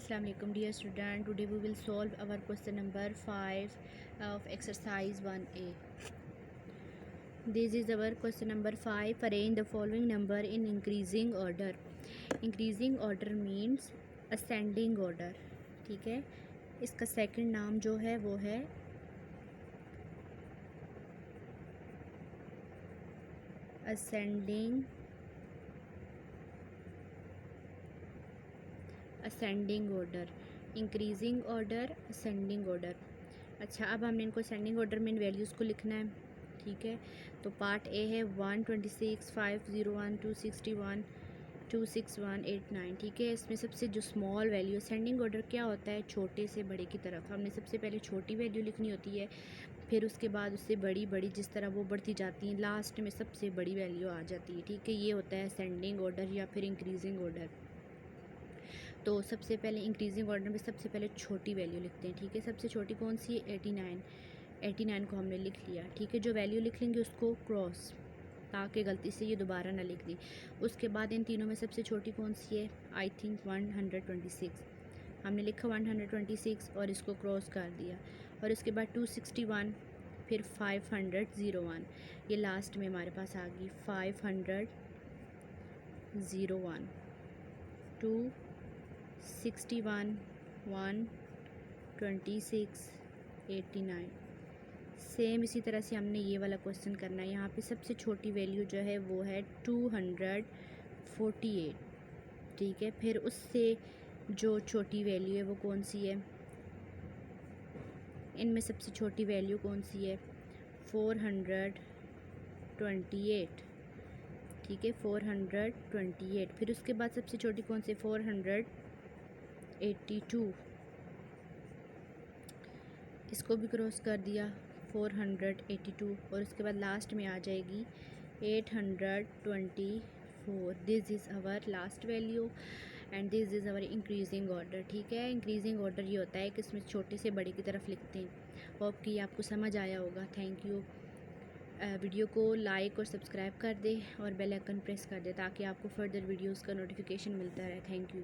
Assalamu alaikum dear student. Today we will solve our question number 5 of exercise 1a. This is our question number 5. Arrange the following number in increasing order. Increasing order means ascending order. ठीक है, इसका second नाम जो है वो है ascending order, increasing order, ascending order. अच्छा, अब हमने इनको असेंडिंग ऑर्डर में इन वैल्यूज़ को लिखना है। ठीक है, तो पार्ट ए है 126, 501, 261, 26189। ठीक है, इसमें सबसे जो स्मॉल वैल्यू, असेंडिंग ऑर्डर क्या होता है, छोटे से बड़े की तरफ। हमने सबसे पहले छोटी वैल्यू लिखनी होती है, फिर उसके बाद उससे बड़ी बड़ी जिस तरह वो बढ़ती जाती हैं, लास्ट में सबसे बड़ी वैल्यू आ जाती है। ठीक है, ये होता है असेंडिंग ऑर्डर या फिर इंक्रीजिंग ऑर्डर। तो सबसे पहले इंक्रीजिंग ऑर्डर में सबसे पहले छोटी वैल्यू लिखते हैं। ठीक है, सबसे छोटी कौन सी है, 89। 89 को हमने लिख लिया। ठीक है, जो वैल्यू लिख लेंगे उसको क्रॉस, ताकि गलती से ये दोबारा ना लिख दी। उसके बाद इन तीनों में सबसे छोटी कौन सी है, आई थिंक 126। हमने लिखा 126 और इसको क्रॉस कर दिया। और इसके बाद 261, फिर 501, ये लास्ट में हमारे पास आ गई 501, 261, 126, 89। सेम इसी तरह से हमने ये वाला क्वेश्चन करना है। यहाँ पे सबसे छोटी वैल्यू जो है वो है 248। ठीक है, फिर उससे जो छोटी वैल्यू है वो कौन सी है, इनमें सबसे छोटी वैल्यू कौन सी है, 428। ठीक है, 428। फिर उसके बाद सबसे छोटी कौन सी, 482। इसको भी क्रॉस कर दिया, 482। और उसके बाद लास्ट में आ जाएगी 824। This is our last value and this is our increasing order. ठीक है, इंक्रीजिंग ऑर्डर ये होता है कि इसमें छोटे से बड़े की तरफ लिखते हैं। होप कि आपको समझ आया होगा। Thank you. वीडियो को लाइक और सब्सक्राइब कर दे और बेल आइकन प्रेस कर दे ताकि आपको फर्दर वीडियोस का नोटिफिकेशन मिलता रहे। Thank you.